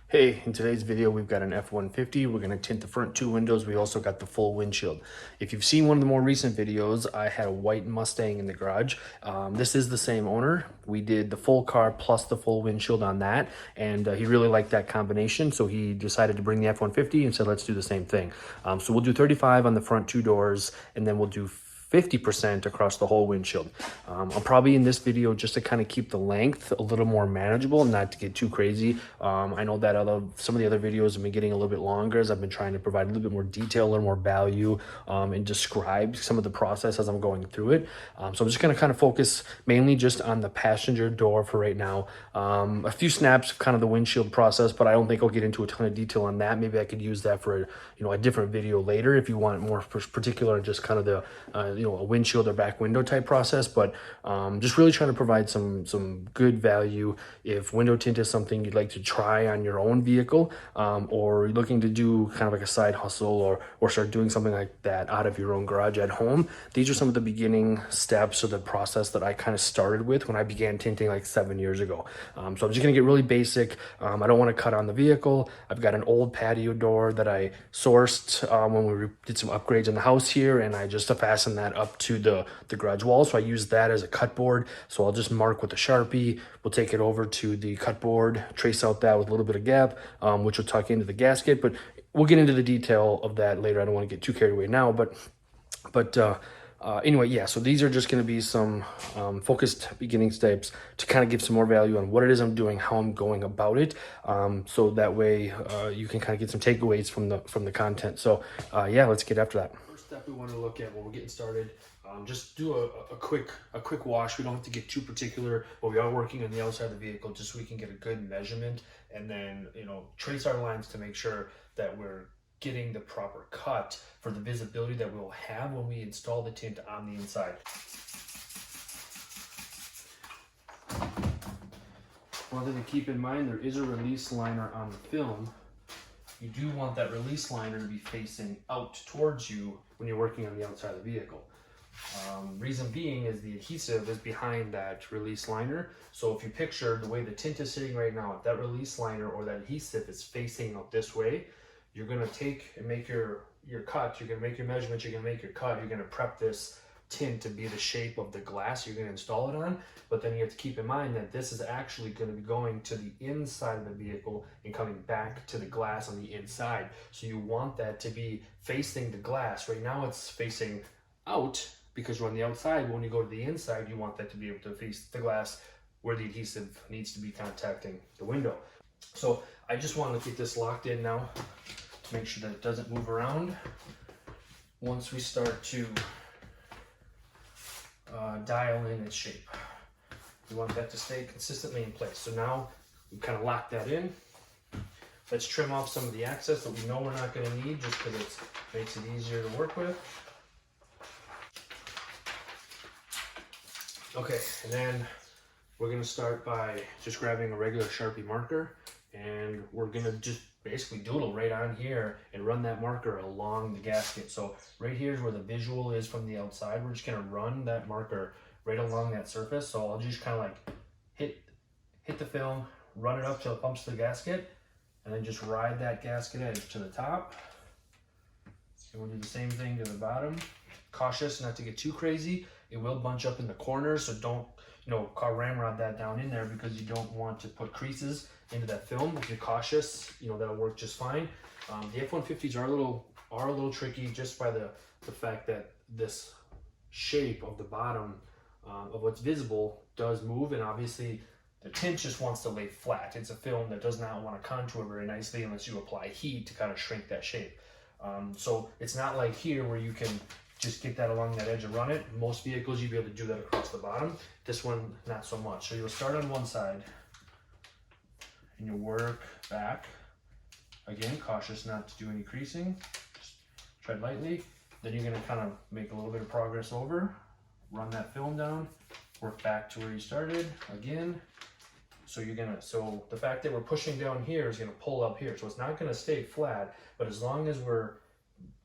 Hey, in today's video, we've got an F-150. We're going to tint the front two windows. We also got the full windshield. If you've seen one of the more recent videos, I had a white Mustang in the garage. This is the same owner. We did the full car plus the full windshield on that, and he really liked that combination, so he decided to bring the F-150 and said, let's do the same thing. So we'll do 35 on the front two doors, and then we'll do 50% across the whole windshield. I'm probably in this video just to kind of keep the length a little more manageable, not to get too crazy. I know that some of the other videos have been getting a little bit longer as I've been trying to provide a little bit more detail, a little more value, and describe some of the process as I'm going through it. So I'm just going to kind of focus mainly just on the passenger door for right now. A few snaps of kind of the windshield process, but I don't think I'll get into a ton of detail on that. Maybe I could use that for a different video later if you want more particular, just kind of the a windshield or back window type process. But just really trying to provide some good value if window tint is something you'd like to try on your own vehicle, or you're looking to do kind of like a side hustle or start doing something like that out of your own garage at home. These are some of the beginning steps of the process that I kind of started with when I began tinting like 7 years ago. So I'm just gonna get really basic. I don't want to cut on the vehicle. I've got an old patio door that I sourced when we did some upgrades in the house here, and I just fastened that up to the garage wall. So I used that as a cut board. So I'll just mark with a Sharpie. We'll take it over to the cut board, trace out that with a little bit of gap, which will tuck into the gasket. But we'll get into the detail of that later. I don't want to get too carried away now, but anyway, yeah, so these are just going to be some focused beginning steps to kind of give some more value on what it is I'm doing, how I'm going about it, so that way you can kind of get some takeaways from the content. So yeah, let's get after that. First step we want to look at when we're getting started, just do a quick wash. We don't have to get too particular, but we are working on the outside of the vehicle just so we can get a good measurement, and then trace our lines to make sure that we're getting the proper cut for the visibility that we'll have when we install the tint on the inside. One thing to keep in mind, there is a release liner on the film. You do want that release liner to be facing out towards you when you're working on the outside of the vehicle. Reason being is the adhesive is behind that release liner. So if you picture the way the tint is sitting right now, if that release liner or that adhesive is facing out this way, you're going to take and make your cut, you're going to make your measurements, you're going to make your cut, you're going to prep this tint to be the shape of the glass you're going to install it on. But then you have to keep in mind that this is actually going to be going to the inside of the vehicle and coming back to the glass on the inside. So you want that to be facing the glass. Right now it's facing out because you're on the outside. When you go to the inside, you want that to be able to face the glass where the adhesive needs to be contacting the window. So I just want to get this locked in now to make sure that it doesn't move around. Once we start to dial in its shape, we want that to stay consistently in place. So now we kind of lock that in. Let's trim off some of the excess that we know we're not going to need, just because it makes it easier to work with. Okay, and then we're going to start by just grabbing a regular Sharpie marker, and we're going to just basically doodle right on here and run that marker along the gasket. So right here is where the visual is from the outside. We're just going to run that marker right along that surface. So I'll just kind of like hit the film, run it up till it bumps the gasket, and then just ride that gasket edge to the top. And we'll do the same thing to the bottom. Cautious not to get too crazy. It will bunch up in the corners, so don't ramrod that down in there, because you don't want to put creases into that film. If you're cautious, that'll work just fine. The F-150s are a little tricky just by the fact that this shape of the bottom of what's visible does move, and obviously the tint just wants to lay flat. It's a film that does not want to contour very nicely unless you apply heat to kind of shrink that shape. So it's not like here where you can just get that along that edge and run it. Most vehicles you'll be able to do that across the bottom. This one, not so much. So you'll start on one side and you'll work back. Again, cautious not to do any creasing. Just tread lightly. Then you're gonna kind of make a little bit of progress over, run that film down, work back to where you started again. So the fact that we're pushing down here is gonna pull up here. So it's not gonna stay flat, but as long as we're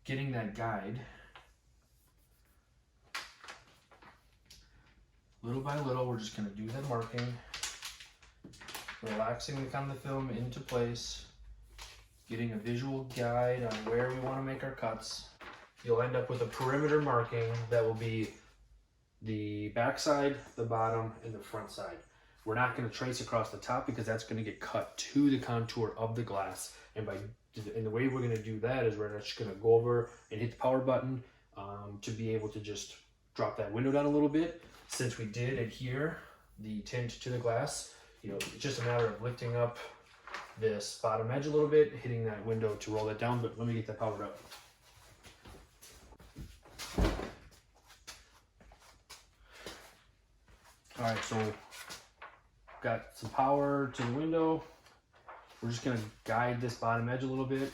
getting that guide, little by little, we're just going to do that marking, relaxing the film into place, getting a visual guide on where we want to make our cuts. You'll end up with a perimeter marking that will be the back side, the bottom, and the front side. We're not going to trace across the top because that's going to get cut to the contour of the glass. And the way we're going to do that is we're just going to go over and hit the power button to be able to just drop that window down a little bit. Since we did adhere the tint to the glass, you know, it's just a matter of lifting up this bottom edge a little bit, hitting that window to roll it down. But let me get that powered up. All right, so got some power to the window. We're just gonna guide this bottom edge a little bit.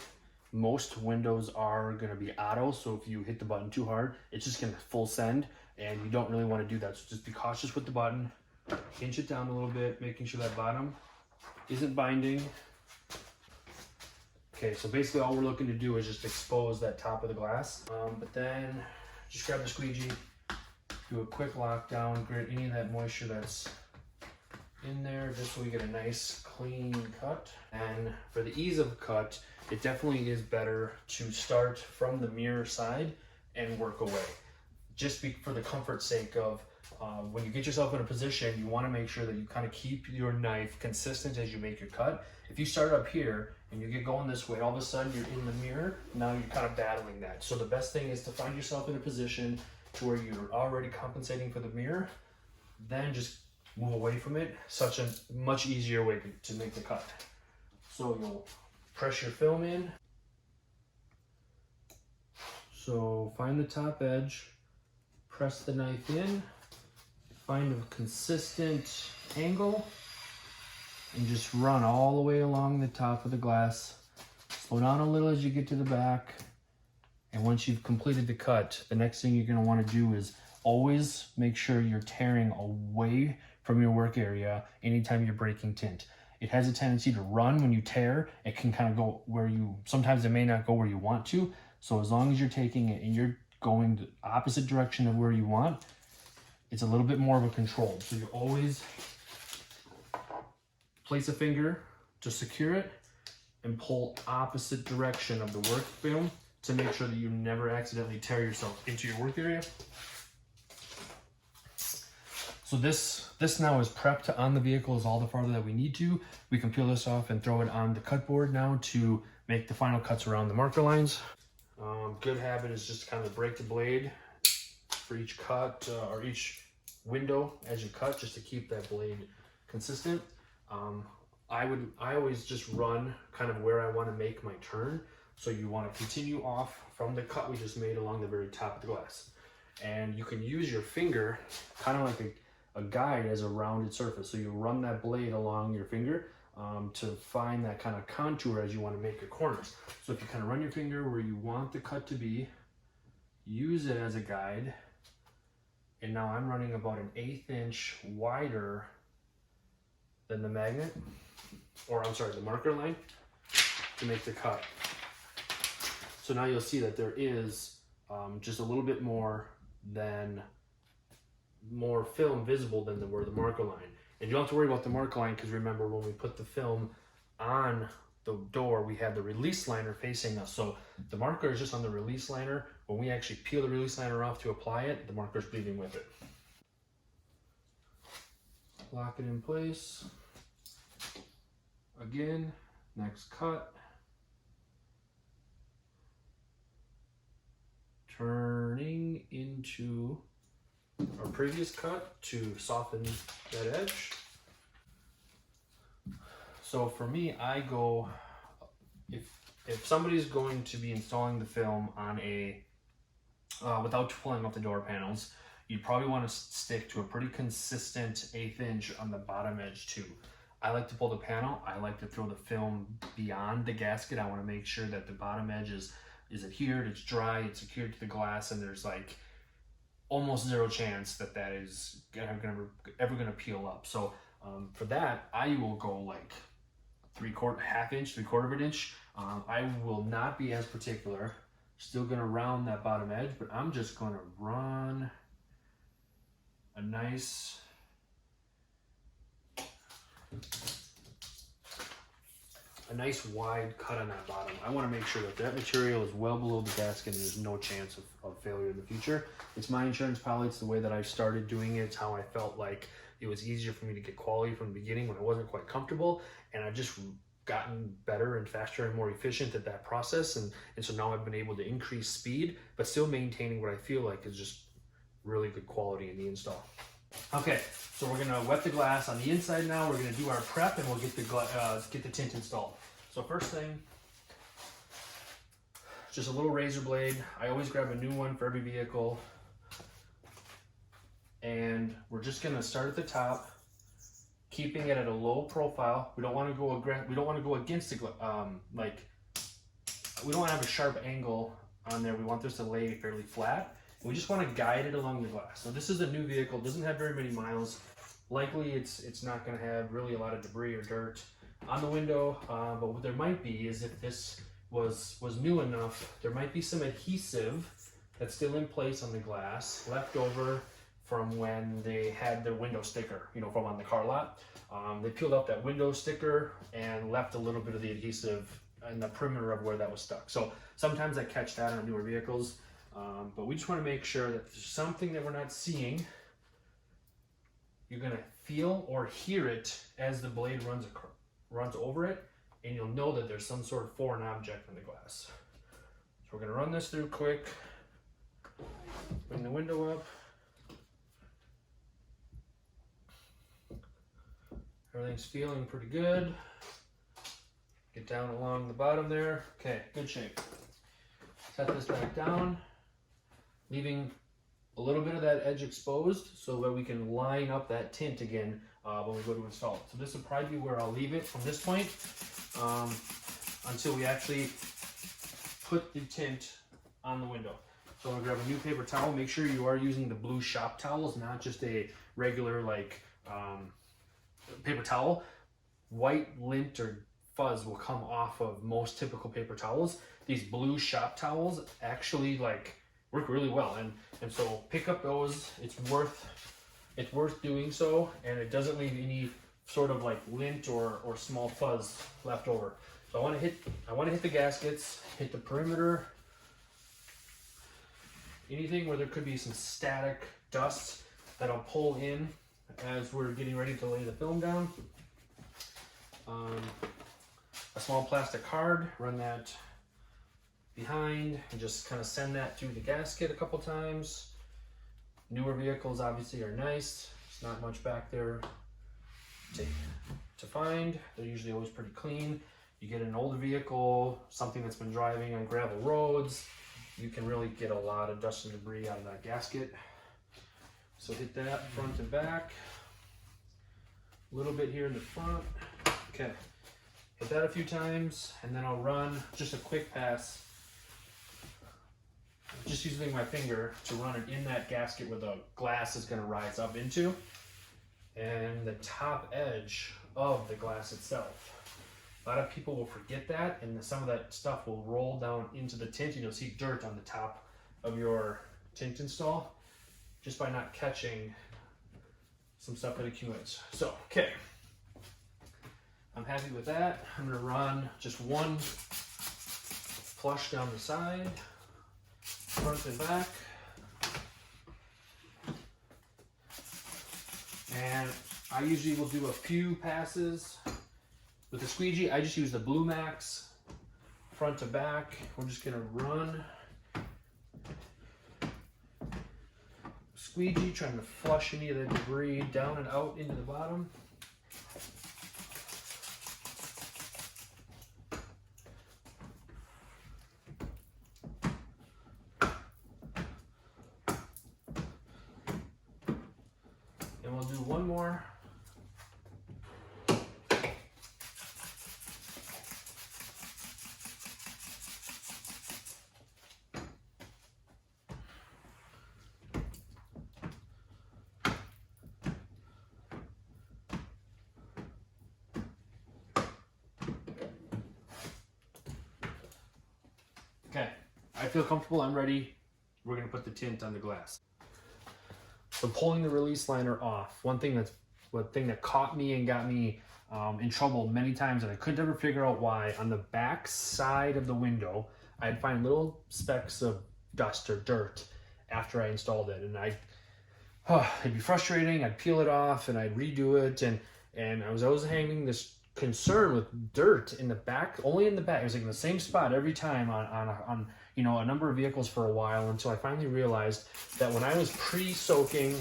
Most windows are gonna be auto, so if you hit the button too hard, it's just gonna full send, and you don't really wanna do that. So just be cautious with the button, inch it down a little bit, making sure that bottom isn't binding. Okay, so basically all we're looking to do is just expose that top of the glass. But then just grab the squeegee, do a quick lockdown, get any of that moisture that's in there, just so we get a nice clean cut. And for the ease of cut, it definitely is better to start from the mirror side and work away. Just for the comfort's sake of when you get yourself in a position, you want to make sure that you kind of keep your knife consistent as you make your cut. If you start up here and you get going this way, all of a sudden you're in the mirror, now you're kind of battling that. So the best thing is to find yourself in a position to where you're already compensating for the mirror, then just move away from it. Such a much easier way to make the cut. So you'll press your film in. So find the top edge, press the knife in, find a consistent angle, and just run all the way along the top of the glass. Slow down a little as you get to the back. And once you've completed the cut, the next thing you're going to want to do is always make sure you're tearing away from your work area anytime you're breaking tint. It has a tendency to run when you tear. It can kind of go where sometimes it may not go where you want to. So as long as you're taking it and you're going the opposite direction of where you want, it's a little bit more of a control. So you always place a finger to secure it and pull opposite direction of the work film to make sure that you never accidentally tear yourself into your work area. So this now is prepped on the vehicle, is all the farther that we need to. We can peel this off and throw it on the cut board now to make the final cuts around the marker lines. Good habit is just kind of break the blade for each cut or each window as you cut, just to keep that blade consistent. I always just run kind of where I want to make my turn. So you want to continue off from the cut we just made along the very top of the glass. And you can use your finger kind of like a guide as a rounded surface. So you run that blade along your finger to find that kind of contour as you want to make your corners. So if you kind of run your finger where you want the cut to be, use it as a guide. And now I'm running about an 1/8 inch wider than the magnet, or I'm sorry, the marker line, to make the cut. So now you'll see that there is just a little bit more film visible than where the marker line. And you don't have to worry about the marker line, because remember, when we put the film on the door, we had the release liner facing us. So the marker is just on the release liner. When we actually peel the release liner off to apply it, the marker is bleeding with it. Lock it in place. Again, next cut. Turning into our previous cut to soften that edge. So for me, I go, if somebody's going to be installing the film on a, without pulling up the door panels, you probably want to stick to a pretty consistent 1/8 inch on the bottom edge too. I like to pull the panel. I like to throw the film beyond the gasket. I want to make sure that the bottom edge is adhered, it's dry, it's secured to the glass, and there's like almost zero chance that is ever gonna peel up. So for that, I will go like 1/4 inch, 3/4 of an inch. I will not be as particular. Still gonna round that bottom edge, but I'm just gonna run a nice nice wide cut on that bottom. I want to make sure that that material is well below the gasket and there's no chance of failure in the future. It's my insurance policy. It's the way that I started doing it. It's how I felt like it was easier for me to get quality from the beginning when I wasn't quite comfortable. And I've just gotten better and faster and more efficient at that process. And so now I've been able to increase speed, but still maintaining what I feel like is just really good quality in the install. Okay, so we're gonna wet the glass on the inside now. We're gonna do our prep and we'll get the tint installed. So first thing, just a little razor blade. I always grab a new one for every vehicle. And we're just gonna start at the top, keeping it at a low profile. We don't want to go against the we don't want to have a sharp angle on there. We want this to lay fairly flat. We just want to guide it along the glass. So this is a new vehicle, doesn't have very many miles. Likely it's not going to have really a lot of debris or dirt on the window, but what there might be is if this was new enough, there might be some adhesive that's still in place on the glass left over from when they had their window sticker, you know, from on the car lot. They peeled off that window sticker and left a little bit of the adhesive in the perimeter of where that was stuck. So sometimes I catch that on newer vehicles. But we just want to make sure that there's something that we're not seeing. You're going to feel or hear it as the blade runs over it, and you'll know that there's some sort of foreign object in the glass. So we're going to run this through quick. Bring the window up. Everything's feeling pretty good. Get down along the bottom there. Okay, good shape. Set this back down, leaving a little bit of that edge exposed so that we can line up that tint again when we go to install it. So this will probably be where I'll leave it from this point until we actually put the tint on the window. So I'm gonna grab a new paper towel. Make sure you are using the blue shop towels, not just a regular paper towel. White lint or fuzz will come off of most typical paper towels. These blue shop towels actually work really well, and so pick up those. It's worth doing so, and it doesn't leave any sort of lint or small fuzz left over. So I want to hit the gaskets, hit the perimeter, anything where there could be some static dust that I'll pull in as we're getting ready to lay the film down. A small plastic card, run that behind and just kind of send that through the gasket a couple times. Newer vehicles obviously are nice. There's not much back there to find. They're usually always pretty clean. You get an older vehicle, something that's been driving on gravel roads, you can really get a lot of dust and debris out of that gasket. So hit that front and back. A little bit here in the front. Okay. Hit that a few times, and then I'll run just a quick pass, just using my finger to run it in that gasket where the glass is going to rise up into, and the top edge of the glass itself. A lot of people will forget that, and some of that stuff will roll down into the tint, and you'll see dirt on the top of your tint install just by not catching some stuff that accumulates. So, okay. I'm happy with that. I'm going to run just one flush down the side, front and back. And I usually will do a few passes. With the squeegee, I just use the Blue Max, front to back. We're just going to run squeegee, trying to flush any of the debris down and out into the bottom. And we'll do one more. Okay, I feel comfortable, I'm ready. We're gonna put the tint on the glass. So pulling the release liner off, one thing that caught me and got me in trouble many times, and I could never figure out why. On the back side of the window, I'd find little specks of dust or dirt after I installed it, and it'd be frustrating. I'd peel it off and I'd redo it, and I was always having this concern with dirt in the back, only in the back. It was like in the same spot every time on you know, a number of vehicles for a while, until I finally realized that when I was pre-soaking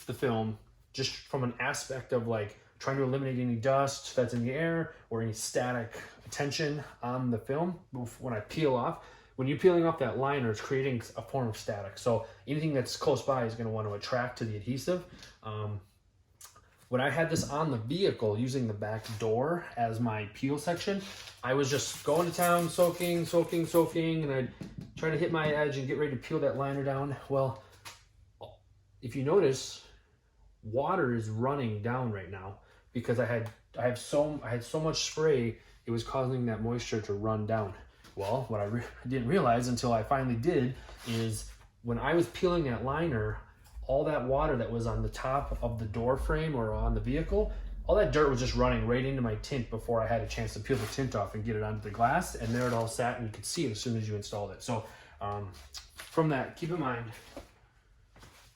the film, just from an aspect of like trying to eliminate any dust that's in the air or any static tension on the film, when I peel off, when you're peeling off that liner, it's creating a form of static. So anything that's close by is going to want to attract to the adhesive. When I had this on the vehicle using the back door as my peel section, I was just going to town, soaking, and I'd try to hit my edge and get ready to peel that liner down. Well, if you notice, water is running down right now because I had so much spray, it was causing that moisture to run down. Well, what I didn't realize until I finally did is when I was peeling that liner, all that water that was on the top of the door frame or on the vehicle, all that dirt was just running right into my tint before I had a chance to peel the tint off and get it onto the glass, and there it all sat, and you could see it as soon as you installed it. So from that, keep in mind,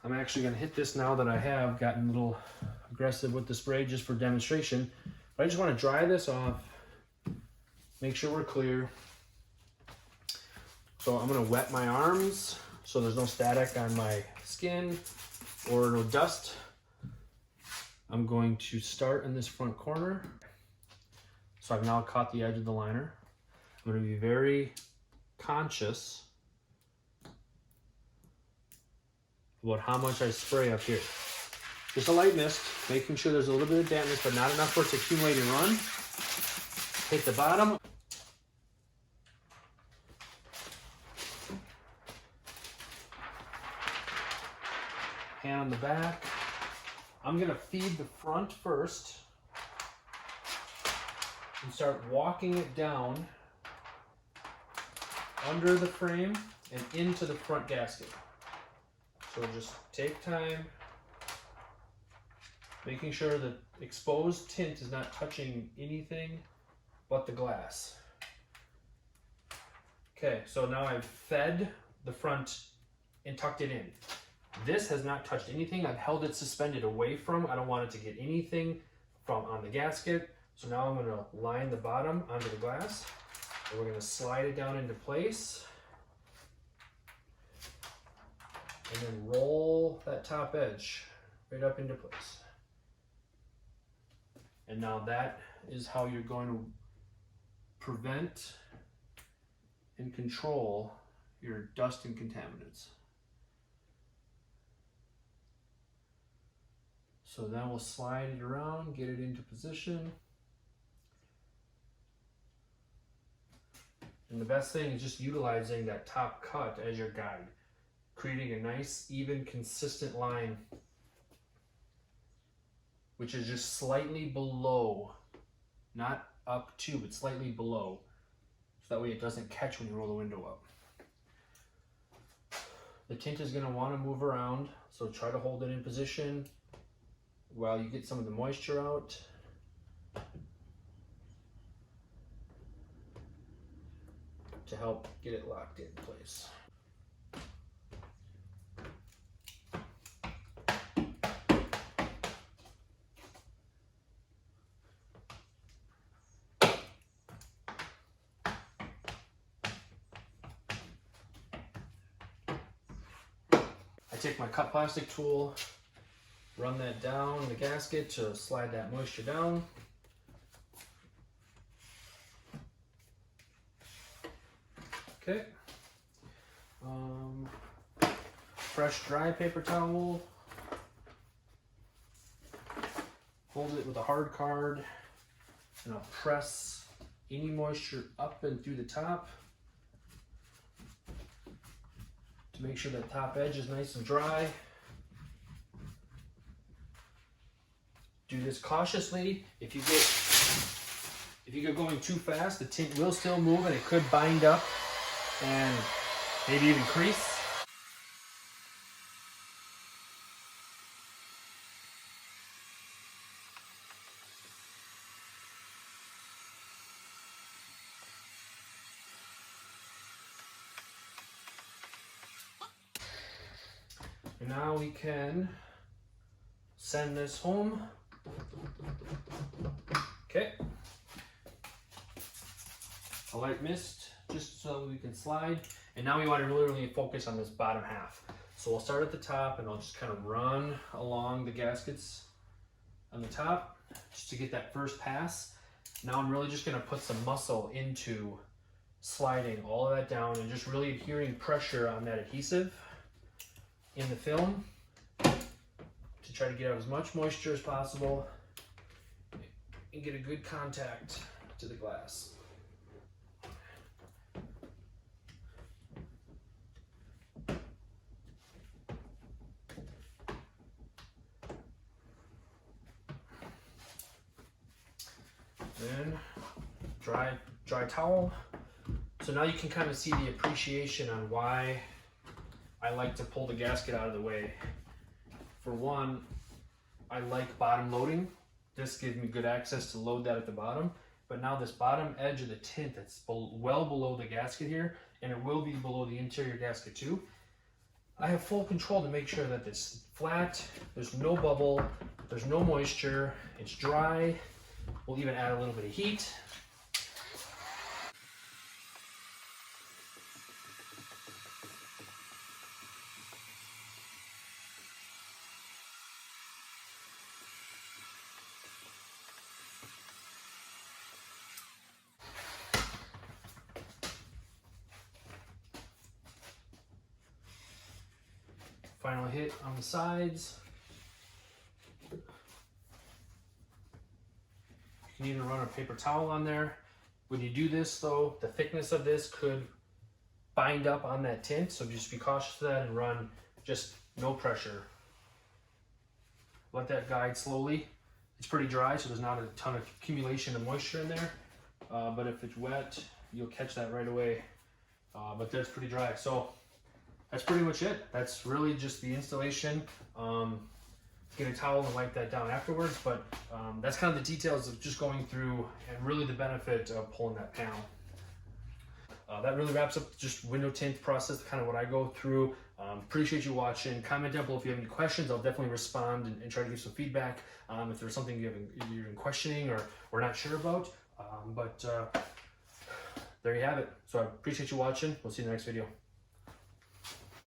I'm actually going to hit this now that I have gotten a little aggressive with the spray just for demonstration. But I just want to dry this off, make sure we're clear. So I'm going to wet my arms so there's no static on my skin or no dust. I'm going to start in this front corner. So I've now caught the edge of the liner. I'm going to be very conscious about how much I spray up here. Just a light mist, making sure there's a little bit of dampness, but not enough for it to accumulate and run. Hit the bottom. Hand on the back. I'm gonna feed the front first and start walking it down under the frame and into the front gasket. So just take time, making sure that exposed tint is not touching anything but the glass. Okay, so now I've fed the front and tucked it in. This has not touched anything. I've held it suspended away from. I don't want it to get anything from on the gasket. So now I'm going to line the bottom onto the glass, and we're going to slide it down into place, and then roll that top edge right up into place. And now that is how you're going to prevent and control your dust and contaminants. So then we'll slide it around, get it into position. And the best thing is just utilizing that top cut as your guide, creating a nice, even, consistent line, which is just slightly below, not up to, but slightly below. So that way it doesn't catch when you roll the window up. The tint is going to want to move around, so try to hold it in position while you get some of the moisture out. To help get it locked in place. I take my cut plastic tool, run that down the gasket to slide that moisture down. Okay. Fresh dry paper towel. Hold it with a hard card, and I'll press any moisture up and through the top to make sure that top edge is nice and dry. Do this cautiously. If you get going too fast, the tint will still move and it could bind up and maybe even crease. And now we can send this home. Okay. A light mist, just so we can slide. And now we want to really focus on this bottom half. So I'll start at the top and I'll just kind of run along the gaskets on the top just to get that first pass. Now I'm really just going to put some muscle into sliding all of that down and just really adhering pressure on that adhesive in the film to try to get out as much moisture as possible and get a good contact to the glass. Then dry towel. So now you can kind of see the appreciation on why I like to pull the gasket out of the way. For one, I like bottom loading. This gives me good access to load that at the bottom. But now this bottom edge of the tint that's well below the gasket here, and it will be below the interior gasket too, I have full control to make sure that it's flat, there's no bubble, there's no moisture, it's dry. We'll even add a little bit of heat. Final hit on the sides. You can even run a paper towel on there. When you do this though, the thickness of this could bind up on that tint, so just be cautious of that and run just no pressure. Let that guide slowly. It's pretty dry, so there's not a ton of accumulation of moisture in there, but if it's wet, you'll catch that right away. But that's pretty dry. So that's pretty much it. That's really just the installation. Get a towel and wipe that down afterwards, but that's kind of the details of just going through and really the benefit of pulling that panel. That really wraps up just window tint process, kind of what I go through. Appreciate you watching. Comment down below if you have any questions. I'll definitely respond and try to give some feedback if there's something you're questioning or not sure about. But there you have it. So I appreciate you watching. We'll see you in the next video.